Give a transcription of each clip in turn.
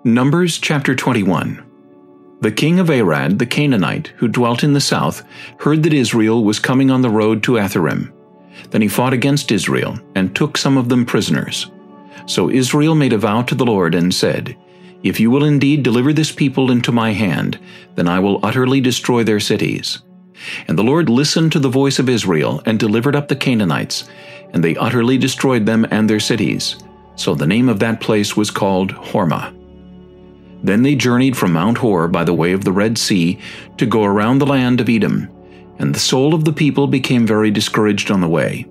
Numbers chapter 21. The king of Arad the Canaanite, who dwelt in the south, heard that Israel was coming on the road to Atharim. Then he fought against Israel, and took some of them prisoners. So Israel made a vow to the Lord, and said, If you will indeed deliver this people into my hand, then I will utterly destroy their cities. And the Lord listened to the voice of Israel, and delivered up the Canaanites, and they utterly destroyed them and their cities. So the name of that place was called Hormah. Then they journeyed from Mount Hor by the way of the Red Sea to go around the land of Edom. And the soul of the people became very discouraged on the way.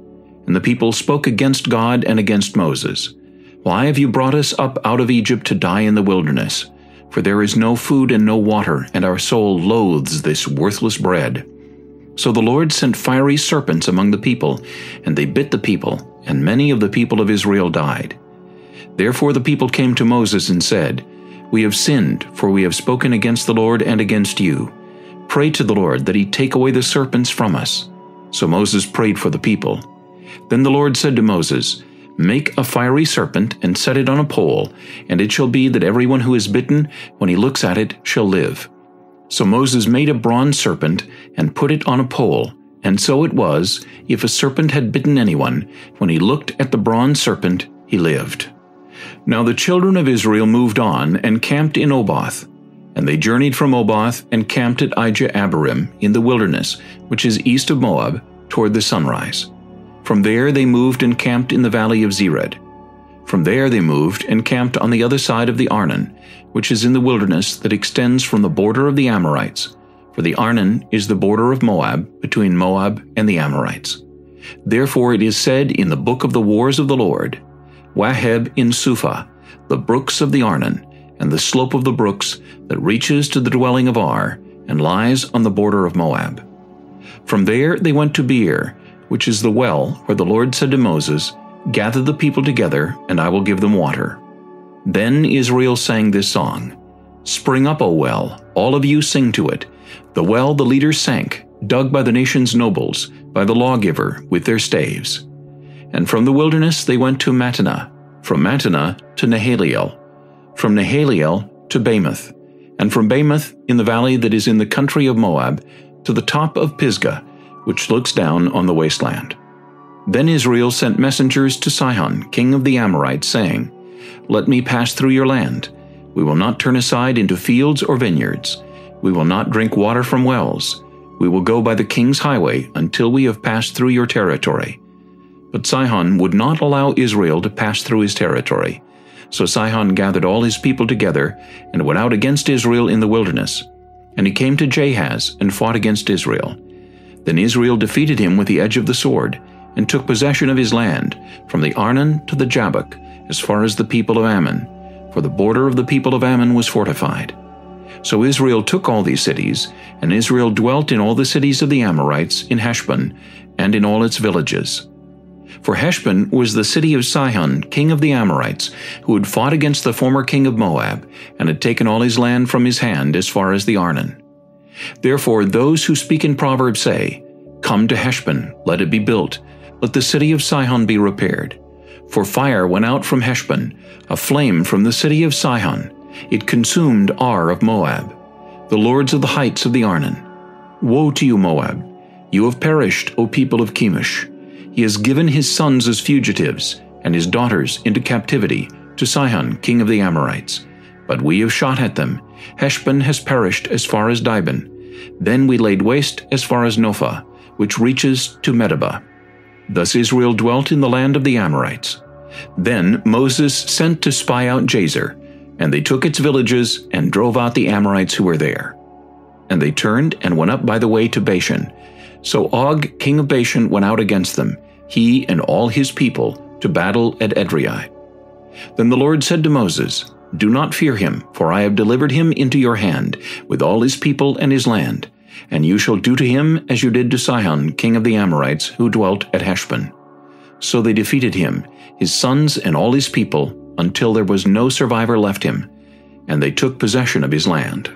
And the people spoke against God and against Moses. Why have you brought us up out of Egypt to die in the wilderness? For there is no food and no water, and our soul loathes this worthless bread. So the Lord sent fiery serpents among the people, and they bit the people, and many of the people of Israel died. Therefore the people came to Moses and said, We have sinned, for we have spoken against the Lord and against you. Pray to the Lord that he take away the serpents from us. So Moses prayed for the people. Then the Lord said to Moses, Make a fiery serpent and set it on a pole, and it shall be that everyone who is bitten, when he looks at it, shall live. So Moses made a bronze serpent and put it on a pole. And so it was, if a serpent had bitten anyone, when he looked at the bronze serpent, he lived. Now the children of Israel moved on and camped in Oboth. And they journeyed from Oboth and camped at Ijah-Abarim in the wilderness, which is east of Moab, toward the sunrise. From there they moved and camped in the valley of Zered. From there they moved and camped on the other side of the Arnon, which is in the wilderness that extends from the border of the Amorites. For the Arnon is the border of Moab, between Moab and the Amorites. Therefore it is said in the book of the wars of the Lord, Waheb in Suphah, the brooks of the Arnon, and the slope of the brooks that reaches to the dwelling of Ar, and lies on the border of Moab. From there they went to Beer, which is the well where the Lord said to Moses, Gather the people together, and I will give them water. Then Israel sang this song, Spring up, O well, all of you sing to it. The well the leaders sank, dug by the nation's nobles, by the lawgiver with their staves. And from the wilderness they went to Mattanah, from Mattanah to Nahaliel, from Nahaliel to Bamoth, and from Bamoth in the valley that is in the country of Moab, to the top of Pisgah, which looks down on the wasteland. Then Israel sent messengers to Sihon, king of the Amorites, saying, Let me pass through your land. We will not turn aside into fields or vineyards. We will not drink water from wells. We will go by the king's highway until we have passed through your territory. But Sihon would not allow Israel to pass through his territory. So Sihon gathered all his people together and went out against Israel in the wilderness. And he came to Jahaz and fought against Israel. Then Israel defeated him with the edge of the sword, and took possession of his land, from the Arnon to the Jabbok, as far as the people of Ammon, for the border of the people of Ammon was fortified. So Israel took all these cities, and Israel dwelt in all the cities of the Amorites in Heshbon, and in all its villages. For Heshbon was the city of Sihon, king of the Amorites, who had fought against the former king of Moab, and had taken all his land from his hand as far as the Arnon. Therefore those who speak in Proverbs say, Come to Heshbon, let it be built, let the city of Sihon be repaired. For fire went out from Heshbon, a flame from the city of Sihon. It consumed Ar of Moab, the lords of the heights of the Arnon. Woe to you, Moab! You have perished, O people of Chemosh. He has given his sons as fugitives, and his daughters into captivity, to Sihon, king of the Amorites. But we have shot at them. Heshbon has perished as far as Dibon. Then we laid waste as far as Nophah, which reaches to Medeba. Thus Israel dwelt in the land of the Amorites. Then Moses sent to spy out Jazer, and they took its villages and drove out the Amorites who were there. And they turned and went up by the way to Bashan. So Og, king of Bashan, went out against them, he and all his people, to battle at Edrei. Then the Lord said to Moses, Do not fear him, for I have delivered him into your hand, with all his people and his land. And you shall do to him as you did to Sihon, king of the Amorites, who dwelt at Heshbon. So they defeated him, his sons and all his people, until there was no survivor left him, and they took possession of his land.